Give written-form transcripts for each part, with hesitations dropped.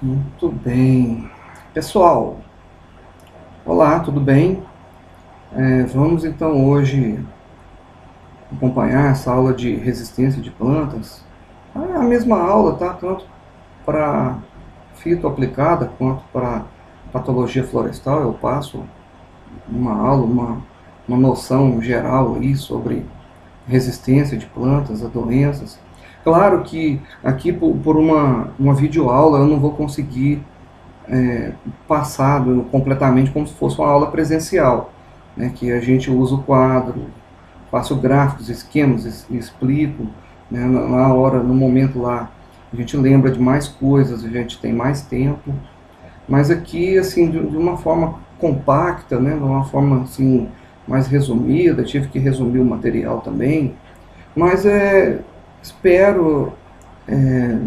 Muito bem. Pessoal, olá, tudo bem? Vamos então hoje acompanhar essa aula de resistência de plantas. É a mesma aula, tá? Tanto para fitoaplicada quanto para patologia florestal. Eu passo uma aula, uma noção geral aí sobre resistência de plantas a doenças. Claro que aqui por uma videoaula eu não vou conseguir passado completamente como se fosse uma aula presencial, né, que a gente usa o quadro, faço gráficos, esquemas, explico, né, na hora, no momento lá, a gente lembra de mais coisas, a gente tem mais tempo, mas aqui, assim, de uma forma compacta, né, de uma forma, assim, mais resumida, tive que resumir o material também, mas espero, é,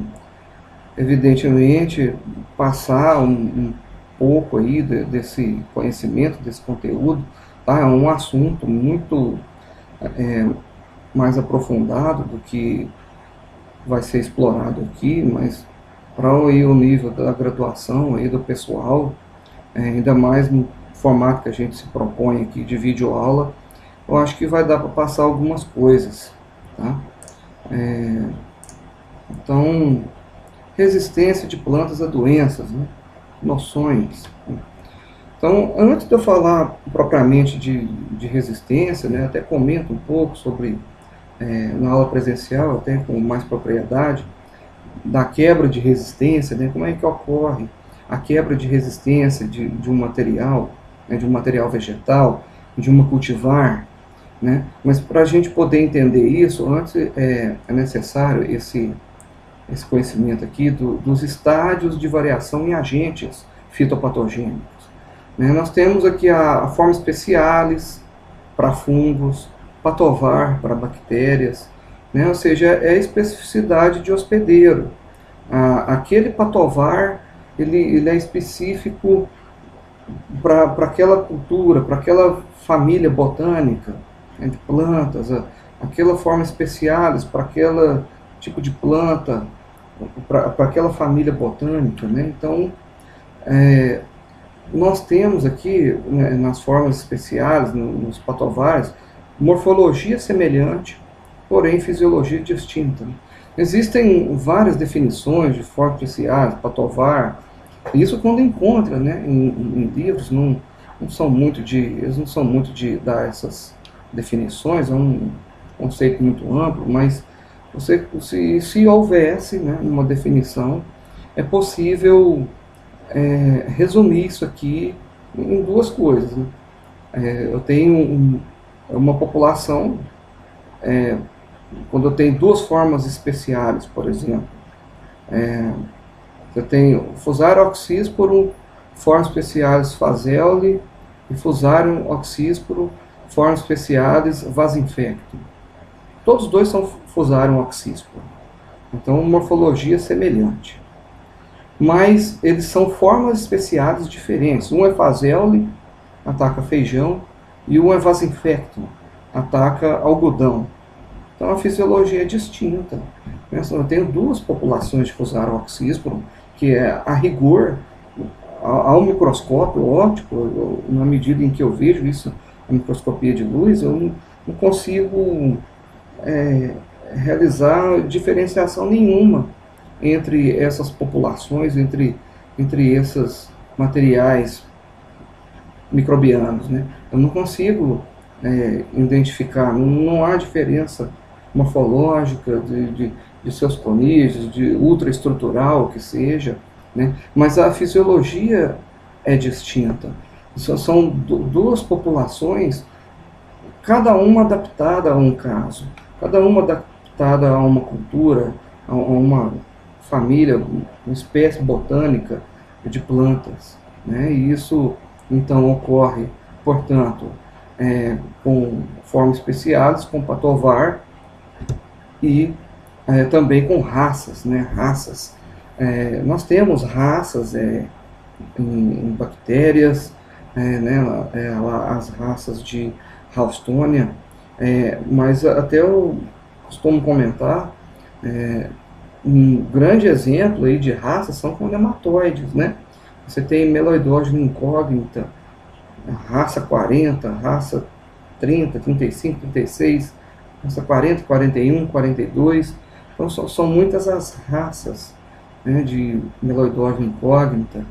evidentemente, passar um pouco aí desse conhecimento, desse conteúdo, tá? É um assunto muito mais aprofundado do que vai ser explorado aqui, mas para o nível da graduação aí do pessoal, ainda mais no formato que a gente se propõe aqui de videoaula, eu acho que vai dar para passar algumas coisas, tá? Então, resistência de plantas a doenças, né? Noções. Então, antes de eu falar propriamente de resistência, né, até comento um pouco sobre, na aula presencial, até com mais propriedade, da quebra de resistência, né, como é que ocorre a quebra de resistência de um material, né, de um material vegetal, de uma cultivar, né? Mas para a gente poder entender isso, antes é necessário esse conhecimento aqui dos estádios de variação em agentes fitopatogênicos. Né? Nós temos aqui a forma specialis para fungos, patovar para bactérias, né? Ou seja, é a especificidade de hospedeiro. Aquele patovar ele é específico para aquela cultura, para aquela família botânica, né, de plantas, aquela forma specialis para aquele tipo de planta, para aquela família botânica. Né? Então, nós temos aqui, né, nas formas especiais, nos patovares, morfologia semelhante, porém fisiologia distinta. Existem várias definições de formas especiais, patovar, isso quando encontra, né, em livros, não são muito eles não são muito de dar essas definições, é um conceito muito amplo, mas se houvesse, né, uma definição, é possível resumir isso aqui em duas coisas. Né? Eu tenho uma população, quando eu tenho duas formas especiais, por exemplo, eu tenho Fusarium oxysporum, formas especiais Fazeli e Fusarium oxysporum, formas especiais Vasinfectum. Todos dois são Fusarium oxysporum. Então, morfologia semelhante. Mas eles são formas especiais diferentes. Um é Fazeli, ataca feijão, e um é Vasinfectum, ataca algodão. Então a fisiologia é distinta. Né? Eu tenho duas populações de Fusarium oxysporum, que é a rigor, ao microscópio óptico, na medida em que eu vejo isso, a microscopia de luz, eu não consigo realizar diferenciação nenhuma entre essas populações, entre esses materiais microbianos. Né? Eu não consigo identificar, não há diferença morfológica de seus conídeos, de ultraestrutural que seja, né? Mas a fisiologia é distinta. São duas populações, cada uma adaptada a um caso, cada uma adaptada a uma cultura, a uma família, uma espécie botânica de plantas. Né? E isso, então, ocorre, portanto, com formas especiais, com patovar e também com raças. Né? Raças. Nós temos raças em bactérias, né? As raças de Haustonia, mas até eu costumo comentar, Um grande exemplo aí de raças são com nematóides, né? Você tem Meloidógena incógnita, raça 40, raça 30, 35, 36, raça 40, 41, 42. Então são muitas as raças, né, de Meloidógena incógnita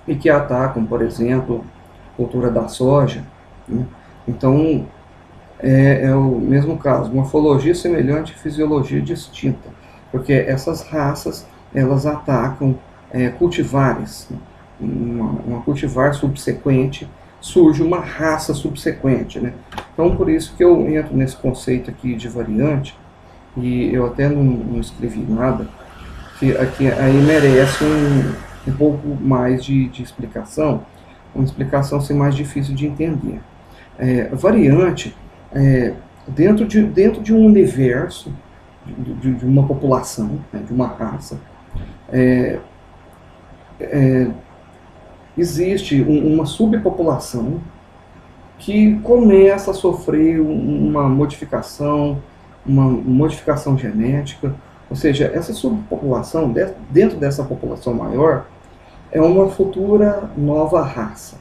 e que atacam, por exemplo, a cultura da soja, né? Então é o mesmo caso, morfologia semelhante e fisiologia distinta, porque essas raças elas atacam cultivares, né? Uma cultivar subsequente, surge uma raça subsequente, né? Então por isso que eu entro nesse conceito aqui de variante, e eu até não escrevi nada, que aqui aí merece um pouco mais de explicação, uma explicação ser mais difícil de entender. Variante, é, dentro de um universo, de uma população, né, de uma raça, existe uma subpopulação que começa a sofrer uma modificação genética, ou seja, essa subpopulação, dentro dessa população maior, é uma futura nova raça,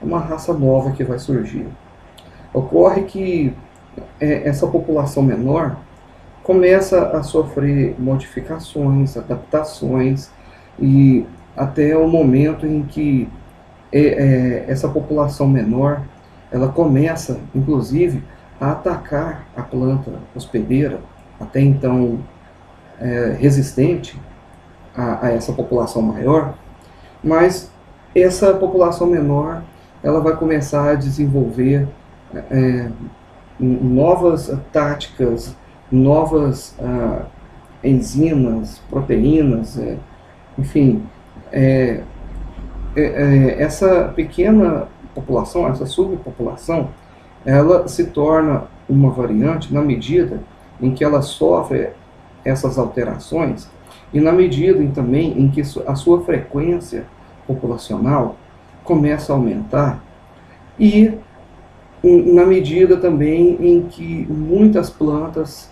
é uma raça nova que vai surgir. Ocorre que essa população menor começa a sofrer modificações, adaptações, e até o momento em que essa população menor ela começa, inclusive, a atacar a planta hospedeira, até então resistente a essa população maior, mas essa população menor ela vai começar a desenvolver novas táticas, novas enzimas, proteínas, enfim, essa pequena população, essa subpopulação, ela se torna uma variante na medida em que ela sofre essas alterações e na medida também em que a sua frequência populacional começa a aumentar e na medida também em que muitas plantas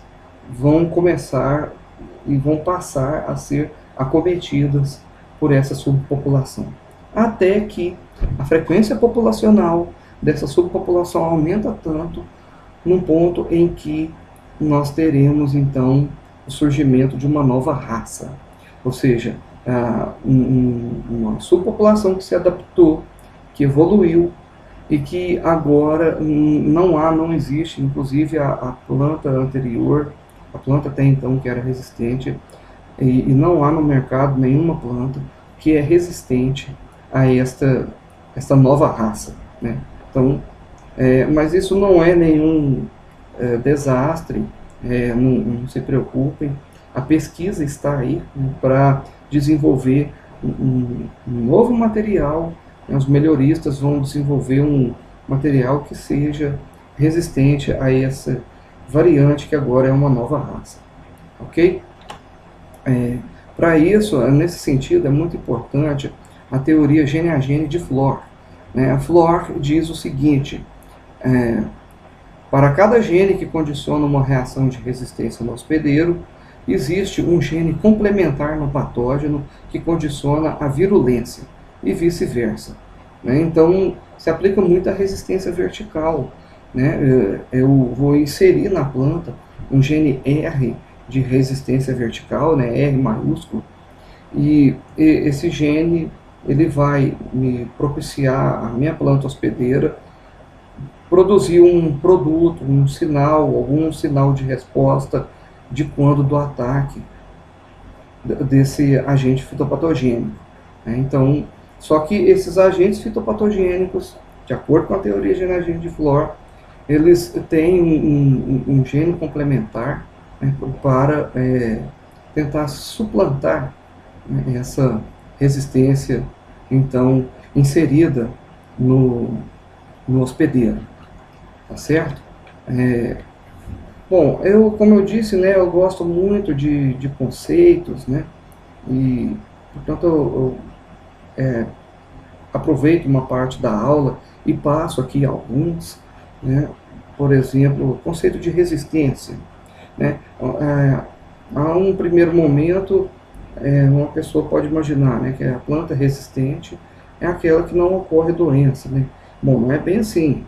vão começar e vão passar a ser acometidas por essa subpopulação. Até que a frequência populacional dessa subpopulação aumenta tanto, num ponto em que nós teremos então o surgimento de uma nova raça. Ou seja, uma subpopulação que se adaptou, que evoluiu, e que agora não existe, inclusive a planta anterior, a planta até então que era resistente, e não há no mercado nenhuma planta que é resistente a esta nova raça, né? Então, mas isso não é nenhum desastre, não se preocupem, a pesquisa está aí, né, para desenvolver um novo material. Os melhoristas vão desenvolver um material que seja resistente a essa variante que agora é uma nova raça, ok? Para isso, nesse sentido, é muito importante a teoria gene-a-gene de Flor, né? A Flor diz o seguinte: para cada gene que condiciona uma reação de resistência no hospedeiro, existe um gene complementar no patógeno que condiciona a virulência, e vice-versa, né? Então, se aplica muito a resistência vertical, né? Eu vou inserir na planta um gene R de resistência vertical, né? R maiúsculo, e esse gene ele vai me propiciar a minha planta hospedeira produzir um produto, um sinal, algum sinal de resposta de quando do ataque desse agente fitopatogênico, né? Então, só que esses agentes fitopatogênicos, de acordo com a teoria gene-a-gene de Flor, eles têm um gene complementar, né, para tentar suplantar, né, essa resistência, então, inserida no hospedeiro, tá certo? Bom, como eu disse, né, eu gosto muito de conceitos, né, e, portanto, eu aproveito uma parte da aula e passo aqui alguns, né, por exemplo, o conceito de resistência, né, A um primeiro momento, uma pessoa pode imaginar, né, que a planta resistente é aquela que não ocorre doença, né? Bom, não é bem assim,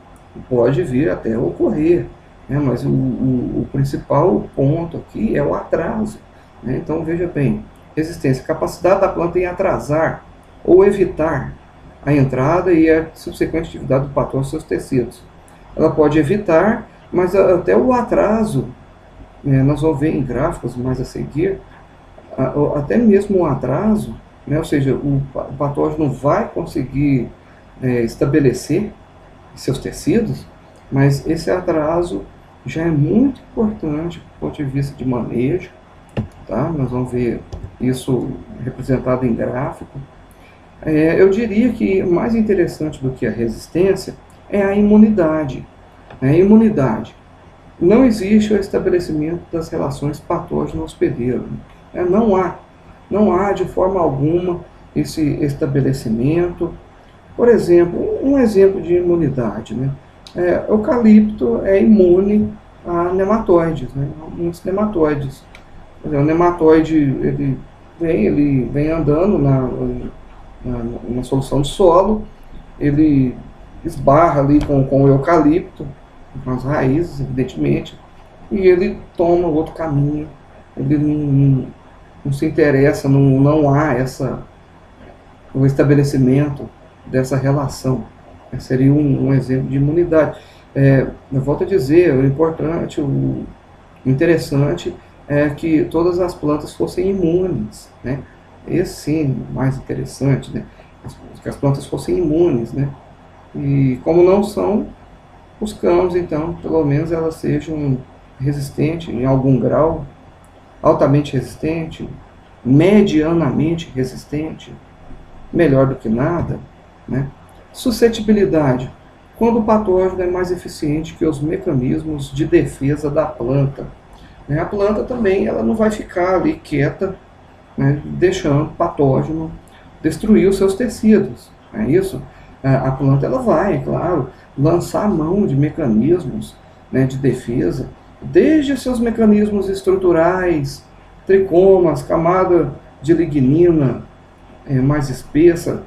pode vir até ocorrer, né, mas o principal ponto aqui é o atraso, né? Então veja bem, resistência, capacidade da planta em atrasar ou evitar a entrada e a subsequente atividade do patógeno nos seus tecidos. Ela pode evitar, mas até o atraso, nós vamos ver em gráficos mais a seguir, até mesmo o atraso, né, ou seja, o patógeno vai conseguir estabelecer seus tecidos, mas esse atraso já é muito importante do ponto de vista de manejo, tá? Nós vamos ver isso representado em gráfico. Eu diria que mais interessante do que a resistência é a imunidade. A imunidade. Não existe o estabelecimento das relações patógeno-hospedeiro. Não há de forma alguma esse estabelecimento. Por exemplo, um exemplo de imunidade, né? Eucalipto é imune a nematóides, né? Muitos nematóides. O nematóide ele vem andando na solução de solo, ele esbarra ali com o eucalipto, com as raízes, evidentemente, e ele toma outro caminho. Ele não se interessa, não há o estabelecimento dessa relação. Seria um exemplo de imunidade. Eu volto a dizer, o importante, o interessante é que todas as plantas fossem imunes, né? Esse sim, mais interessante, né? Que as plantas fossem imunes, né? E como não são, buscamos então, pelo menos elas sejam resistentes em algum grau, altamente resistente, medianamente resistente, melhor do que nada, né? Suscetibilidade. Quando o patógeno é mais eficiente que os mecanismos de defesa da planta. A planta também ela não vai ficar ali quieta, né, deixando o patógeno destruir os seus tecidos. É isso? A planta ela vai, é claro, lançar mão de mecanismos, né, de defesa, desde seus mecanismos estruturais, tricomas, camada de lignina mais espessa,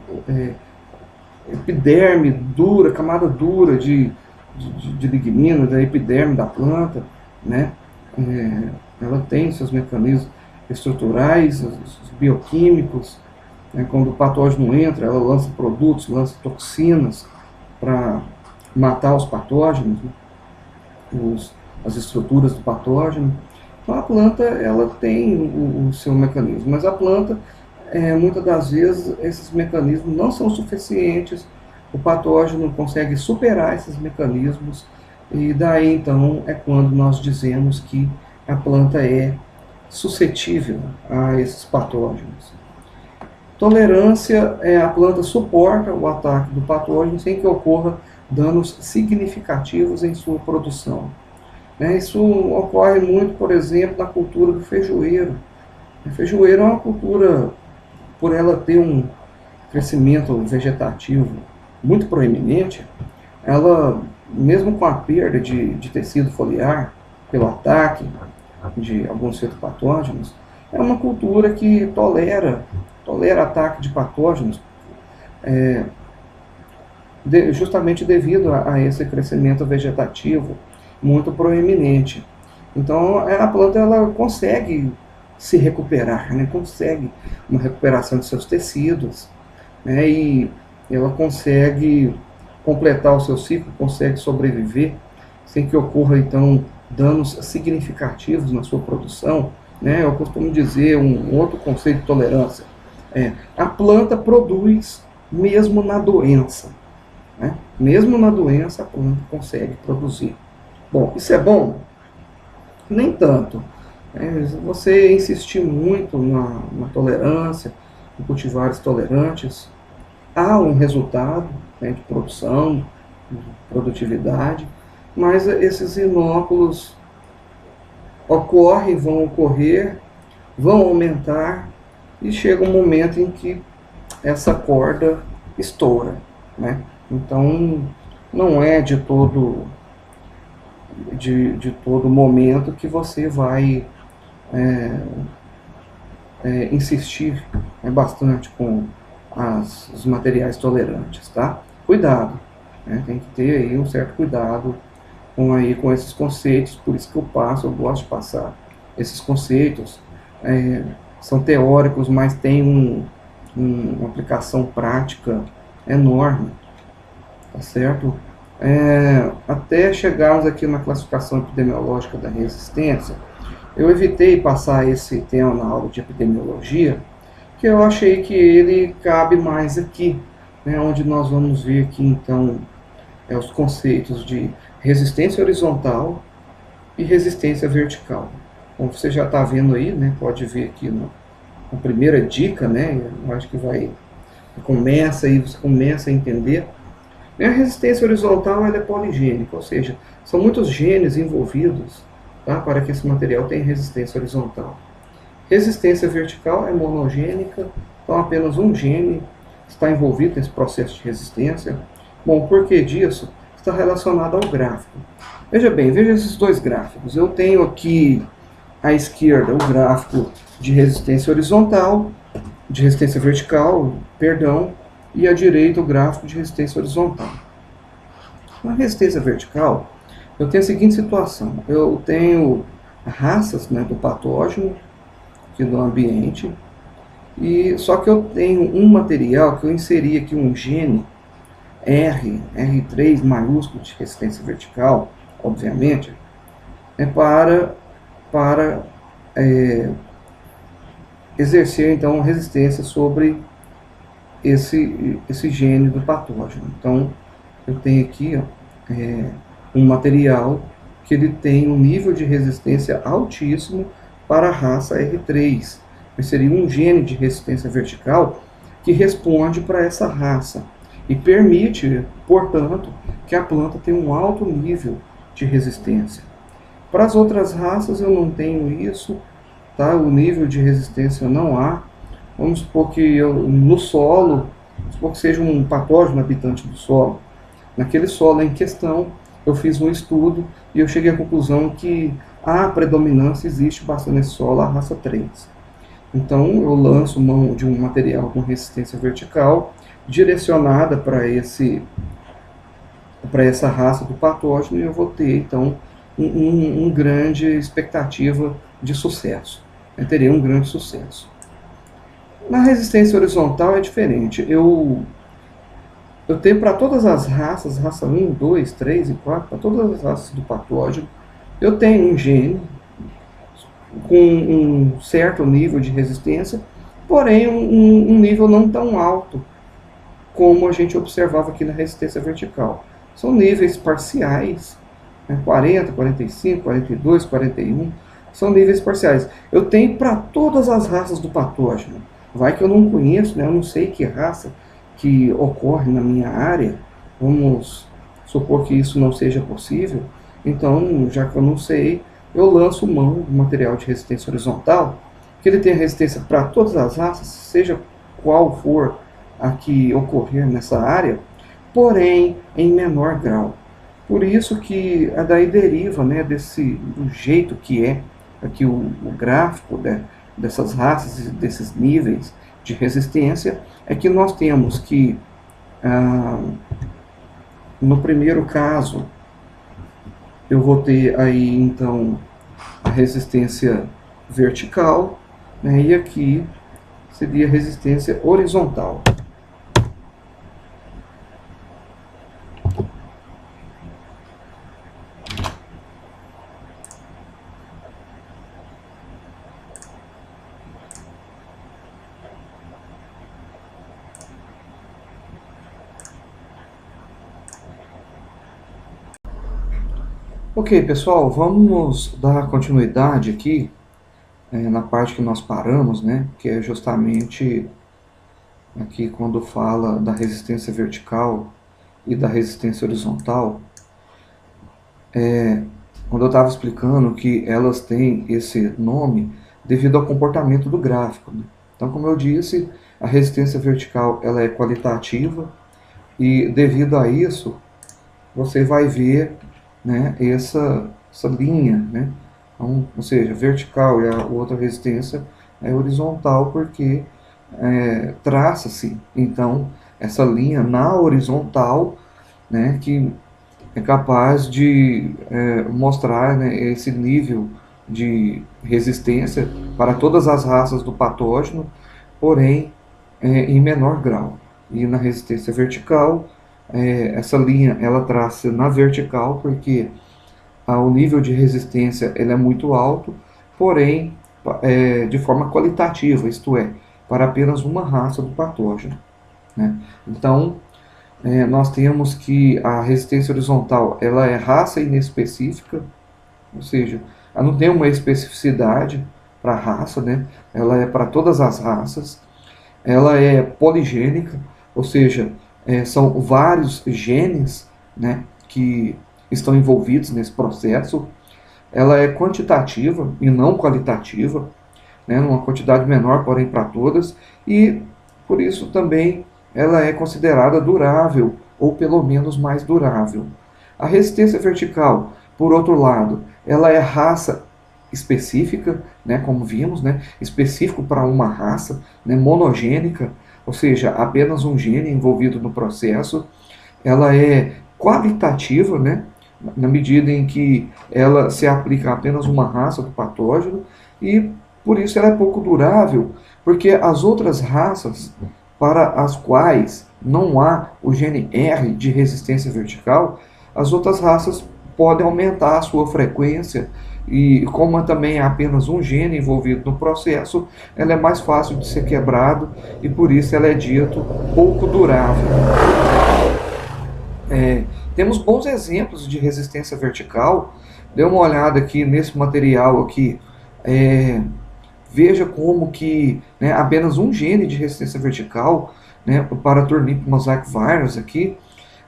epiderme dura, camada dura de lignina, da epiderme da planta, né? Ela tem seus mecanismos estruturais, os bioquímicos, né? Quando o patógeno entra, ela lança produtos, lança toxinas para matar os patógenos, né? As estruturas do patógeno. Então a planta ela tem o seu mecanismo, mas a planta, muitas das vezes, esses mecanismos não são suficientes, o patógeno consegue superar esses mecanismos, e daí então é quando nós dizemos que a planta é suscetível a esses patógenos. Tolerância a planta suporta o ataque do patógeno sem que ocorra danos significativos em sua produção. Isso ocorre muito, por exemplo, na cultura do feijoeiro. O feijoeiro é uma cultura, por ela ter um crescimento vegetativo muito proeminente, ela, mesmo com a perda de tecido foliar, pelo ataque de alguns fitopatógenos, é uma cultura que tolera ataque de patógenos, justamente devido a esse crescimento vegetativo muito proeminente. Então a planta ela consegue se recuperar, né? Consegue uma recuperação de seus tecidos, né? E ela consegue completar o seu ciclo, consegue sobreviver sem que ocorra então danos significativos na sua produção, né? Eu costumo dizer um outro conceito de tolerância: a planta produz mesmo na doença, né? Mesmo na doença a planta consegue produzir. Bom, isso é bom? Nem tanto. Você insistir muito na tolerância, em cultivares tolerantes, há um resultado, né, de produção, de produtividade, mas esses inóculos ocorrem, vão ocorrer, vão aumentar, e chega um momento em que essa corda estoura, né? Então não é de todo momento que você vai insistir bastante com os materiais tolerantes, tá? Cuidado, né? Tem que ter aí um certo cuidado com esses conceitos, por isso que eu gosto de passar esses conceitos. é, São teóricos, mas tem uma aplicação prática enorme, tá certo? Até chegarmos aqui na classificação epidemiológica da resistência, eu evitei passar esse tema na aula de epidemiologia, que eu achei que ele cabe mais aqui, né, onde nós vamos ver aqui então os conceitos de resistência horizontal e resistência vertical. Como você já está vendo aí, né, pode ver aqui na primeira dica, né, eu acho que você começa a entender. A resistência horizontal ela é poligênica, ou seja, são muitos genes envolvidos, tá, para que esse material tenha resistência horizontal. Resistência vertical é monogênica, então apenas um gene está envolvido nesse processo de resistência. Bom, por que disso? Está relacionado ao gráfico. Veja bem, veja esses dois gráficos. Eu tenho aqui à esquerda o gráfico de resistência horizontal, de resistência vertical, perdão, e à direita o gráfico de resistência horizontal. Na resistência vertical, eu tenho a seguinte situação. Eu tenho raças, né, do patógeno, aqui do ambiente, e só que eu tenho um material que eu inseri aqui um gene R3 maiúsculo de resistência vertical, obviamente, para exercer então resistência sobre esse gene do patógeno. Então, eu tenho aqui um material que ele tem um nível de resistência altíssimo para a raça R3. Mas seria um gene de resistência vertical que responde para essa raça e permite, portanto, que a planta tenha um alto nível de resistência. Para as outras raças eu não tenho isso, tá? O nível de resistência não há. Vamos supor que no solo, vamos supor que seja um patógeno habitante do solo. Naquele solo em questão, eu fiz um estudo e eu cheguei à conclusão que a predominância existe bastante nesse solo, a raça 3. Então, eu lanço mão de um material com resistência vertical, direcionada para essa raça do patógeno, e eu vou ter, então, uma grande expectativa de sucesso. Eu teria um grande sucesso. Na resistência horizontal é diferente. Eu tenho para todas as raças, raça 1, 2, 3 e 4, para todas as raças do patógeno, eu tenho um gene com um certo nível de resistência, porém um nível não tão alto como a gente observava aqui na resistência vertical. São níveis parciais, né, 40, 45, 42, 41, são níveis parciais. Eu tenho para todas as raças do patógeno. Vai que eu não conheço, né, eu não sei que raça que ocorre na minha área, vamos supor que isso não seja possível, então, já que eu não sei, eu lanço mão do material de resistência horizontal, que ele tem resistência para todas as raças, seja qual for a que ocorrer nessa área, porém em menor grau. Por isso que daí deriva, né, do jeito que é aqui o gráfico dessas raças e desses níveis de resistência, é que nós temos que, no primeiro caso, eu vou ter aí então a resistência vertical, né, e aqui seria a resistência horizontal. Ok, pessoal, vamos dar continuidade aqui na parte que nós paramos, né, que é justamente aqui quando fala da resistência vertical e da resistência horizontal. Quando eu estava explicando que elas têm esse nome devido ao comportamento do gráfico, né? Então, como eu disse, a resistência vertical ela é qualitativa e devido a isso você vai ver, né, essa linha, né, ou seja, vertical, e a outra resistência é horizontal, porque traça-se, então, essa linha na horizontal, né, que é capaz de mostrar, né, esse nível de resistência para todas as raças do patógeno, porém em menor grau. E na resistência vertical, essa linha ela traça na vertical porque o nível de resistência ele é muito alto, porém de forma qualitativa, isto é, para apenas uma raça do patógeno, né? Então, nós temos que a resistência horizontal ela é raça inespecífica, ou seja, ela não tem uma especificidade para a raça, né? Ela é para todas as raças. Ela é poligênica, ou seja, são vários genes, né, que estão envolvidos nesse processo. Ela é quantitativa e não qualitativa, né, numa quantidade menor, porém para todas, e por isso também ela é considerada durável, ou pelo menos mais durável. A resistência vertical, por outro lado, ela é raça específica, né, como vimos, né, específico para uma raça, né, monogênica, ou seja, apenas um gene envolvido no processo. Ela é qualitativa, né, na medida em que ela se aplica a apenas uma raça do patógeno, e por isso ela é pouco durável, porque as outras raças para as quais não há o gene R de resistência vertical, as outras raças podem aumentar a sua frequência, e como também há apenas um gene envolvido no processo, ela é mais fácil de ser quebrado e por isso ela é dito pouco durável. Temos bons exemplos de resistência vertical. Dê uma olhada aqui nesse material aqui. Veja como que, né, apenas um gene de resistência vertical, né, para Turnip Mosaic Virus aqui.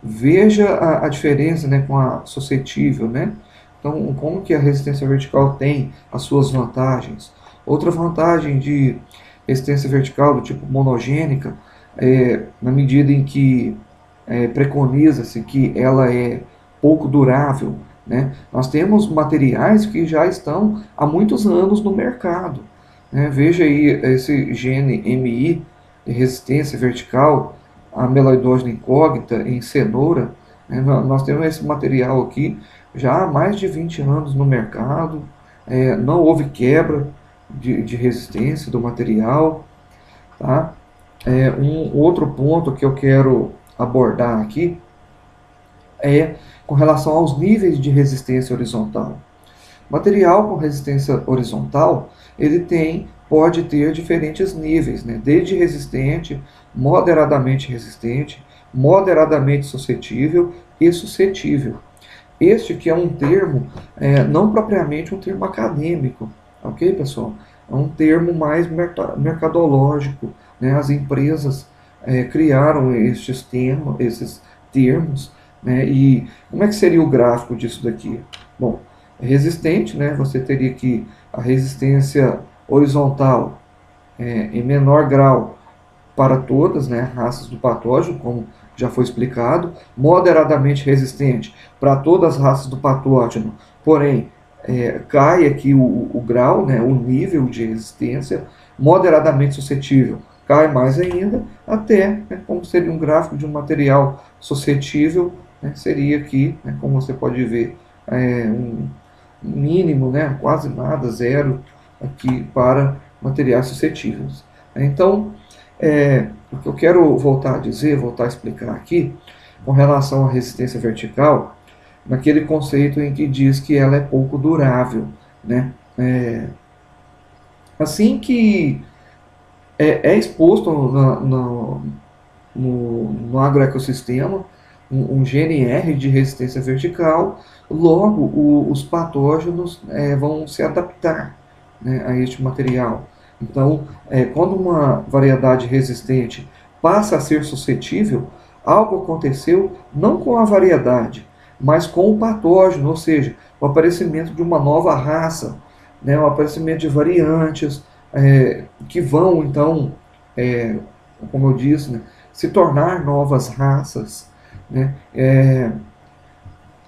Veja a diferença, né, com a suscetível, né? Então, como que a resistência vertical tem as suas vantagens? Outra vantagem de resistência vertical do tipo monogênica, na medida em que preconiza-se que ela é pouco durável, né? Nós temos materiais que já estão há muitos anos no mercado, né? Veja aí esse gene MI, de resistência vertical, a amiloidose incógnita em cenoura, né? Nós temos esse material aqui já há mais de 20 anos no mercado, não houve quebra de resistência do material, tá? Um outro ponto que eu quero abordar aqui é com relação aos níveis de resistência horizontal. Material com resistência horizontal, ele pode ter diferentes níveis, né? Desde resistente, moderadamente suscetível e suscetível. Este que é um termo, não propriamente um termo acadêmico, ok, pessoal? É um termo mais mercadológico, né? As empresas criaram esses termos, né? E como é que seria o gráfico disso daqui? Bom, resistente, né? Você teria que a resistência horizontal em menor grau para todas, né, raças do patógeno, como já foi explicado, moderadamente resistente para todas as raças do patógeno, porém cai aqui o grau, né, o nível de resistência, moderadamente suscetível cai mais ainda, até, né, como seria um gráfico de um material suscetível, né, seria aqui, né, como você pode ver, um mínimo, né, quase nada, zero, aqui para materiais suscetíveis. Então, o que eu quero voltar a dizer, voltar a explicar aqui, com relação à resistência vertical, naquele conceito em que diz que ela é pouco durável, né? Assim que exposto no agroecossistema um GNR de resistência vertical, logo os patógenos vão se adaptar, né, a este material. Então, quando uma variedade resistente passa a ser suscetível, algo aconteceu não com a variedade, mas com o patógeno, ou seja, o aparecimento de uma nova raça, né, o aparecimento de variantes que vão, então, como eu disse, né, se tornar novas raças, né,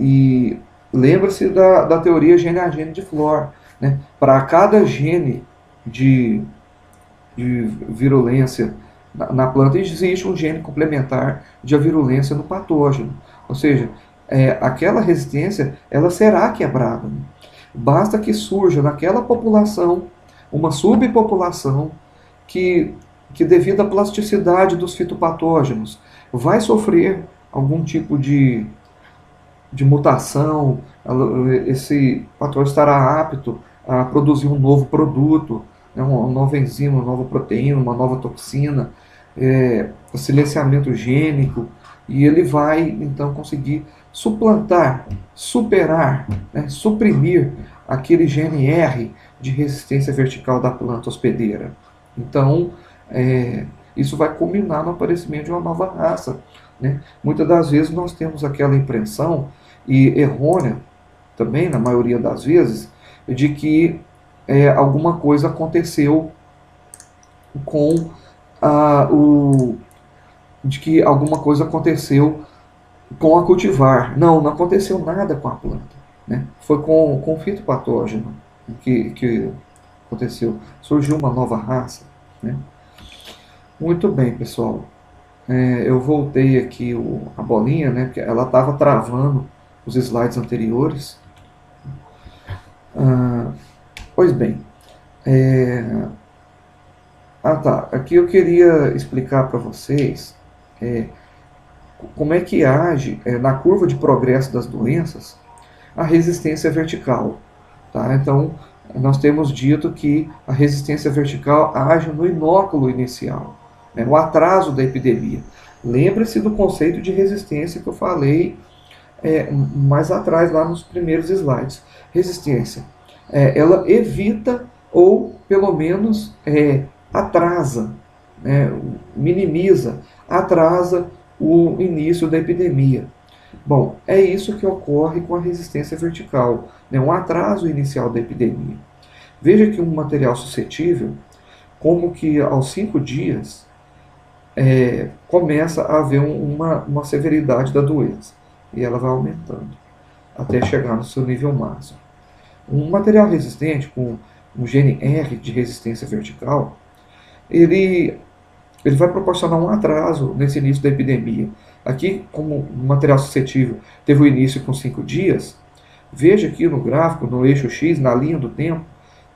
e lembra-se da teoria gene a gene de Flor. né? Para cada gene de, de virulência na planta, existe um gene complementar de virulência no patógeno. Ou seja, aquela resistência ela será quebrada. Né? Basta que surja naquela população uma subpopulação que, que devido à plasticidade dos fitopatógenos, vai sofrer algum tipo de mutação, esse patógeno estará apto a produzir um novo produto, né, uma nova enzima, uma nova proteína, uma nova toxina, silenciamento gênico, e ele vai então conseguir suplantar, superar, né, suprimir aquele gene R de resistência vertical da planta hospedeira. Então, isso vai culminar no aparecimento de uma nova raça. Né? Muitas das vezes nós temos aquela impressão, e errônea também, na maioria das vezes, de que alguma coisa aconteceu com de que alguma coisa aconteceu com a cultivar. Não, não aconteceu nada com a planta. Né? Foi com o fitopatógeno que aconteceu. Surgiu uma nova raça. Né? Muito bem, pessoal. Eu voltei aqui a bolinha, né? Porque ela estava travando os slides anteriores. Pois bem. Tá. Aqui eu queria explicar para vocês como é que age na curva de progresso das doenças a resistência vertical. Tá? Então, nós temos dito que a resistência vertical age no inóculo inicial, né, no atraso da epidemia. Lembre-se do conceito de resistência que eu falei mais atrás, lá nos primeiros slides. Resistência, ela evita ou, pelo menos, atrasa, né, minimiza, atrasa o início da epidemia. Bom, é isso que ocorre com a resistência vertical, né, um atraso inicial da epidemia. Veja que um material suscetível, como que aos 5 dias, começa a haver uma severidade da doença, e ela vai aumentando, até chegar no seu nível máximo. Um material resistente, com um gene R de resistência vertical, ele vai proporcionar um atraso nesse início da epidemia. Aqui, como o material suscetível teve o início com 5 dias, veja aqui no gráfico, no eixo X, na linha do tempo,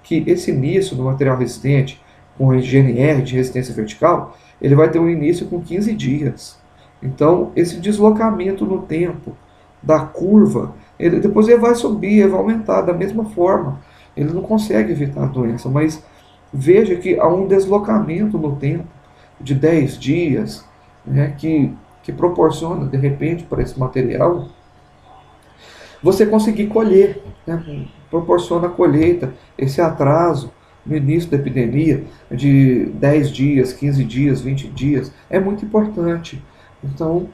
que esse início do material resistente com o gene R de resistência vertical, ele vai ter um início com 15 dias. Então, esse deslocamento no tempo da curva, depois ele vai subir, ele vai aumentar da mesma forma. Ele não consegue evitar a doença, mas veja que há um deslocamento no tempo de 10 dias, né, que proporciona, de repente, para esse material, você conseguir colher, né, proporciona a colheita, esse atraso no início da epidemia, de 10 dias, 15 dias, 20 dias, é muito importante. Então,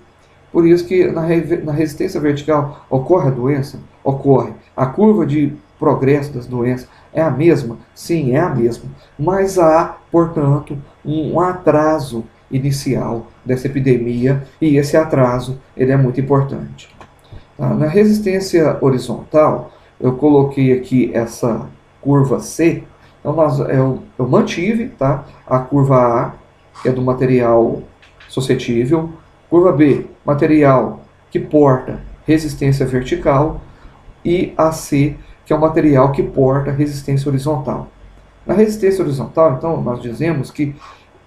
por isso que na resistência vertical ocorre a doença? Ocorre. A curva de progresso das doenças é a mesma? Sim, é a mesma. Mas há, portanto, um atraso inicial dessa epidemia, e esse atraso ele é muito importante. Na resistência horizontal, eu coloquei aqui essa curva C. Então, eu mantive, tá, a curva A, que é do material suscetível, curva B, material que porta resistência vertical, e a C, que é o material que porta resistência horizontal. Na resistência horizontal, então, nós dizemos que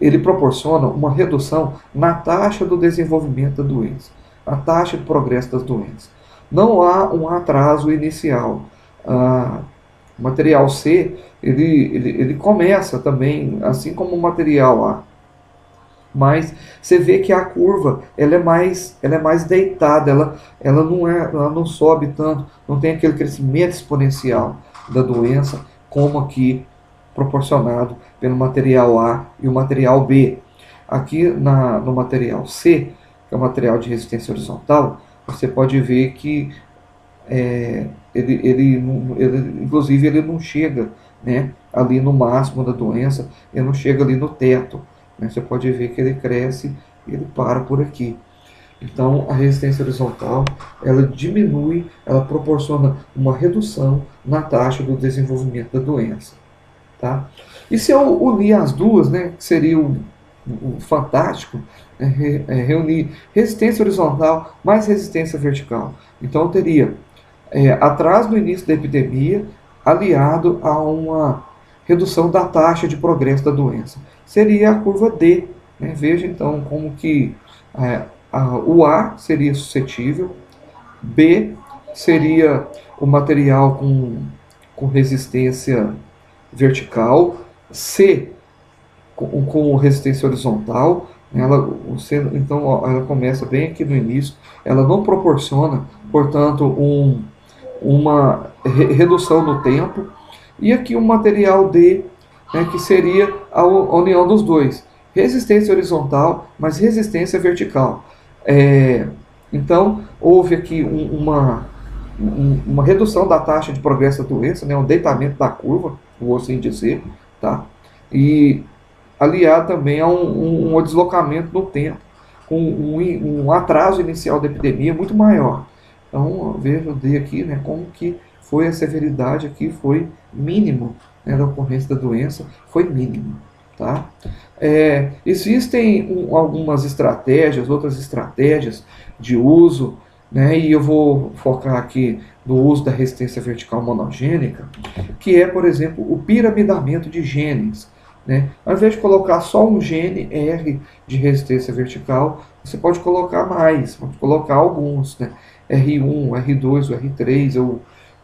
ele proporciona uma redução na taxa do desenvolvimento da doença, a taxa de progresso das doenças. Não há um atraso inicial. O material C, ele começa também, assim como o material A. Mas você vê que a curva ela é mais deitada, ela não sobe tanto, não tem aquele crescimento exponencial da doença, como aqui proporcionado pelo material A e o material B. Aqui no material C, que é o material de resistência horizontal, você pode ver que inclusive ele não chega, né, ali no máximo da doença, ele não chega ali no teto. Né? Você pode ver que ele cresce e ele para por aqui. Então, a resistência horizontal, ela diminui, ela proporciona uma redução na taxa do desenvolvimento da doença. Tá? E se eu unir as duas, né, que seria o fantástico, reunir resistência horizontal mais resistência vertical. Então, eu teria atraso no início da epidemia, aliado a uma redução da taxa de progresso da doença. Seria a curva D. Né? Veja então como que o A seria suscetível, B seria o material com resistência vertical, C com resistência horizontal. Então ela começa bem aqui no início, ela não proporciona, portanto, uma redução no tempo. E aqui o material D, né, que seria a união dos dois. Resistência horizontal, mas resistência vertical. Então, houve aqui uma redução da taxa de progresso da doença, né, um deitamento da curva, vou assim dizer, tá? E aliado também a um deslocamento no tempo, com um atraso inicial da epidemia muito maior. Então, veja o D aqui, né, como que foi a severidade aqui, foi mínimo, né, da ocorrência da doença, foi mínimo. Tá? Existem algumas estratégias, outras estratégias de uso, né, e eu vou focar aqui no uso da resistência vertical monogênica, que é, por exemplo, o piramidamento de genes. Né? Ao invés de colocar só um gene R de resistência vertical, você pode colocar mais, pode colocar alguns, né? R1, R2, R3,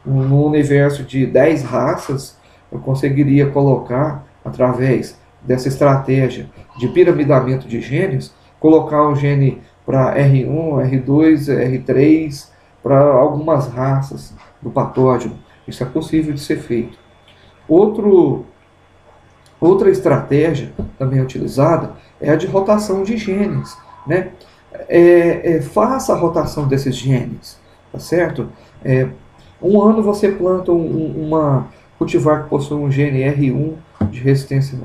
no universo de 10 raças, eu conseguiria colocar, através dessa estratégia de piramidamento de genes, colocar um gene para R1, R2, R3, para algumas raças do patógeno. Isso é possível de ser feito. Outra estratégia também utilizada é a de rotação de genes. Né? Faça a rotação desses genes, tá certo? Um ano você planta uma cultivar que possui um gene R1 de resistência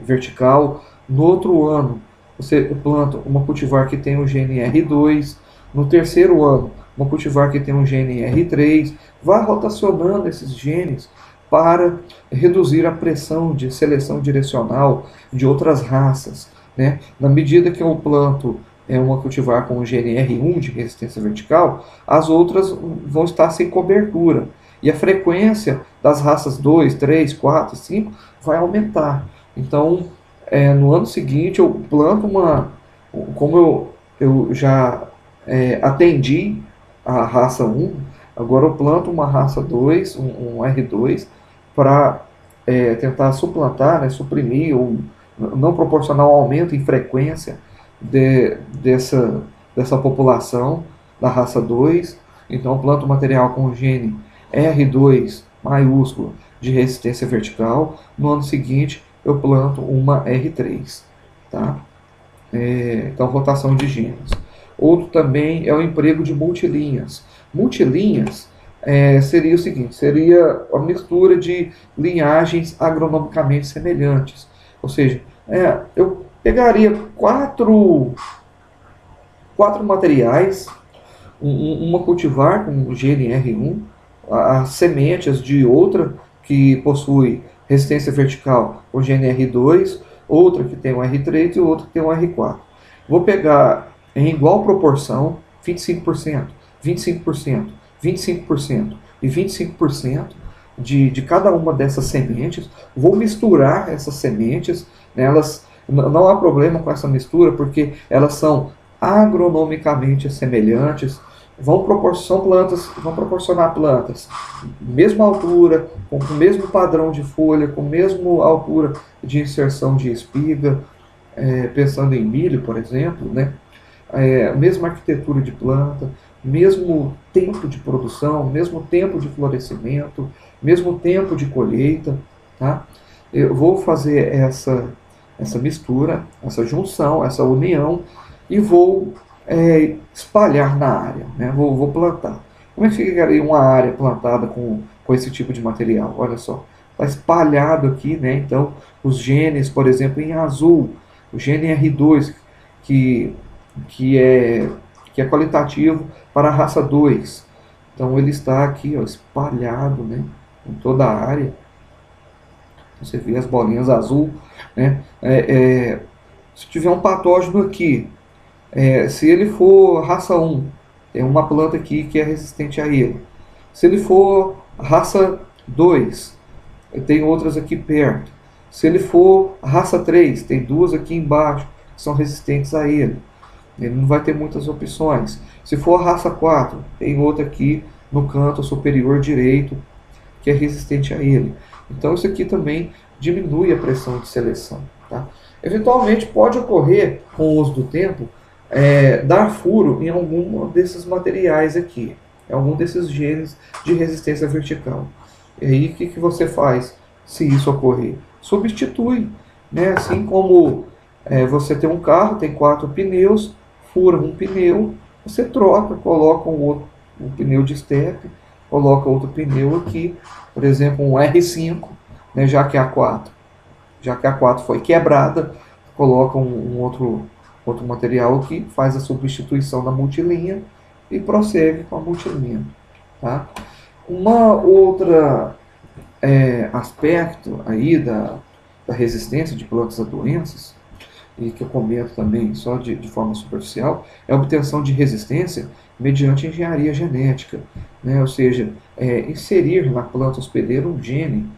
vertical. No outro ano você planta uma cultivar que tem um gene R2. No terceiro ano, uma cultivar que tem um gene R3. Vá rotacionando esses genes para reduzir a pressão de seleção direcional de outras raças. Né? Na medida que eu planto uma cultivar com o gene R1 de resistência vertical, as outras vão estar sem cobertura. E a frequência das raças 2, 3, 4, 5 vai aumentar. Então, no ano seguinte, eu planto como eu já atendi a raça 1, agora eu planto uma raça 2, um R2, para tentar suplantar, né, suprimir ou não proporcionar um aumento em frequência dessa população da raça 2. Então, planto material com gene R2 maiúsculo de resistência vertical. No ano seguinte, eu planto uma R3. Tá? Então, rotação de genes. Outro também é o emprego de multilinhas. Multilinhas seria o seguinte, seria a mistura de linhagens agronomicamente semelhantes. Ou seja, eu pegaria quatro materiais, uma cultivar com gene R1, as sementes de outra que possui resistência vertical com gene R2, outra que tem um R3 e outra que tem um R4. Vou pegar em igual proporção 25%, 25%, 25% e 25% de cada uma dessas sementes. Vou misturar essas sementes, né? Não há problema com essa mistura, porque elas são agronomicamente semelhantes, vão proporcionar plantas mesma altura, com o mesmo padrão de folha, com a mesma altura de inserção de espiga, pensando em milho, por exemplo, né? Mesma arquitetura de planta, mesmo tempo de produção, mesmo tempo de florescimento, mesmo tempo de colheita. Tá? Eu vou fazer essa mistura, essa junção, essa união, e vou espalhar na área, né? Vou plantar. Como é que ficaria uma área plantada com esse tipo de material? Olha só, está espalhado aqui, né? Então, os genes, por exemplo, em azul, o gene R2, que que é, que é qualitativo para a raça 2. Então ele está aqui, ó, espalhado, né, em toda a área. Você vê as bolinhas azul, né? Se tiver um patógeno aqui, se ele for raça 1, tem uma planta aqui que é resistente a ele. Se ele for raça 2, tem outras aqui perto. Se ele for raça 3, tem duas aqui embaixo que são resistentes a ele. Ele não vai ter muitas opções. Se for raça 4, tem outra aqui no canto superior direito que é resistente a ele. Então isso aqui também diminui a pressão de seleção. Tá? Eventualmente pode ocorrer, com o uso do tempo, dar furo em algum desses materiais aqui, em algum desses genes de resistência vertical. E aí o que você faz se isso ocorrer? Substitui. Né? Assim como você tem um carro, tem 4 pneus, fura um pneu, você troca, coloca um pneu de estepe, coloca outro pneu aqui, por exemplo, um R5, né, já que a 4 foi quebrada, coloca um outro material aqui, faz a substituição da multilinha e prossegue com a multilinha. Tá? Uma outra aspecto aí da resistência de plantas a doenças, e que eu comento também só de forma superficial, é a obtenção de resistência mediante engenharia genética, né? Ou seja, inserir na planta hospedeira um gene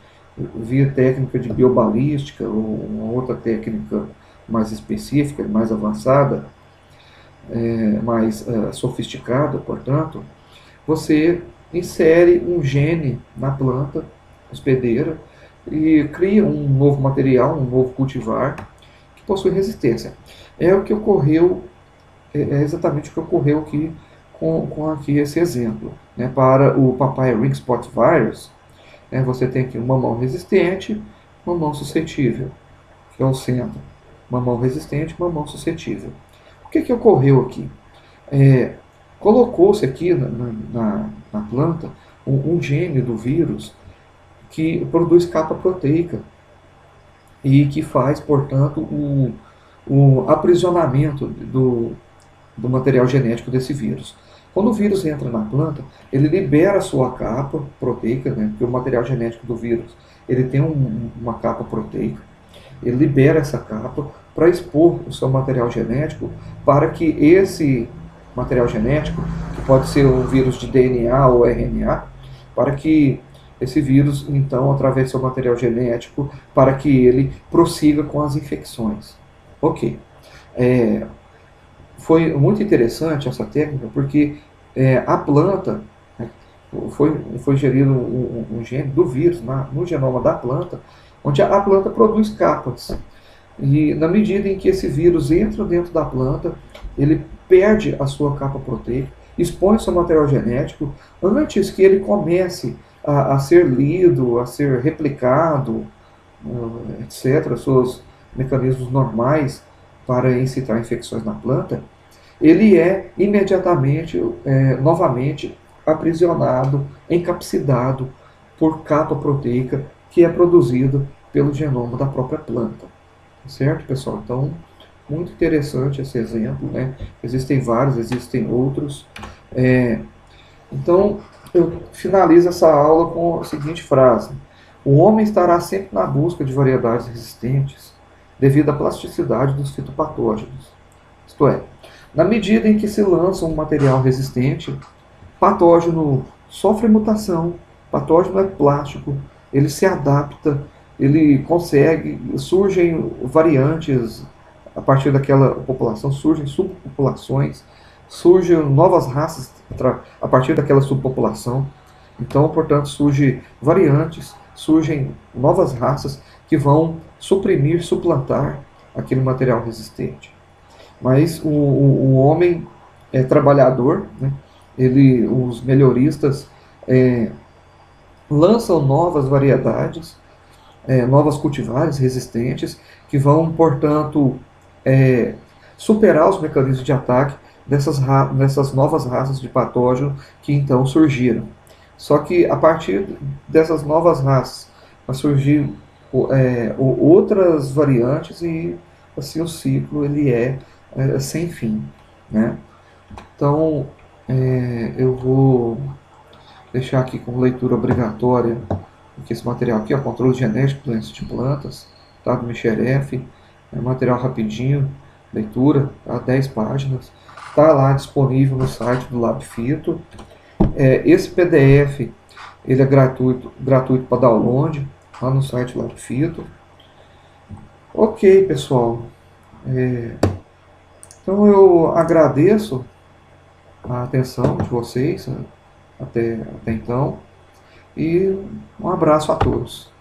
via técnica de biobalística ou uma outra técnica mais específica, mais avançada, mais sofisticada, portanto, você insere um gene na planta hospedeira e cria um novo material, um novo cultivar que possui resistência. É o que ocorreu, é exatamente o que ocorreu aqui com aqui esse exemplo. Né? Para o Papaya Ring Spot Virus, você tem aqui um mamão resistente, mamão suscetível, que é o centro. Mamão resistente, mamão suscetível. O que ocorreu aqui? Colocou-se aqui na planta um gene do vírus que produz capa proteica e que faz, portanto, o aprisionamento do material genético desse vírus. Quando o vírus entra na planta, ele libera a sua capa proteica, né, porque o material genético do vírus ele tem uma capa proteica, ele libera essa capa para expor o seu material genético para que esse material genético, que pode ser um vírus de DNA ou RNA, para que esse vírus, então, através do seu material genético, para que ele prossiga com as infecções. Ok. Foi muito interessante essa técnica, porque a planta, né, foi gerido um gene do vírus no genoma da planta, onde a planta produz capas. E na medida em que esse vírus entra dentro da planta, ele perde a sua capa proteica, expõe seu material genético, antes que ele comece a ser lido, a ser replicado, etc., seus mecanismos normais para incitar infecções na planta, ele é imediatamente, novamente, aprisionado, encapsidado por capa proteica que é produzida pelo genoma da própria planta. Certo, pessoal? Então, muito interessante esse exemplo, né? Existem vários, existem outros. Então, eu finalizo essa aula com a seguinte frase: o homem estará sempre na busca de variedades resistentes devido à plasticidade dos fitopatógenos. Isto é, na medida em que se lança um material resistente, patógeno sofre mutação, patógeno é plástico, ele se adapta, ele consegue, surgem variantes a partir daquela população, surgem subpopulações, surgem novas raças a partir daquela subpopulação. Então, portanto, surgem variantes, surgem novas raças que vão suprimir, suplantar aquele material resistente. Mas o homem é trabalhador, né? Os melhoristas lançam novas variedades, novas cultivares resistentes, que vão, portanto, superar os mecanismos de ataque dessas novas raças de patógeno que então surgiram. Só que a partir dessas novas raças vai surgir outras variantes e assim o ciclo ele sem fim. né? Então, eu vou deixar aqui como leitura obrigatória aqui esse material aqui, ó, Controle Genético de Doenças de Plantas, tá? Do Micheref, material rapidinho, leitura, tá? 10 páginas, tá lá disponível no site do LabFito. Esse PDF, ele é gratuito para download, lá no site do LabFito. Ok, pessoal. Então eu agradeço a atenção de vocês, né, até então, e um abraço a todos.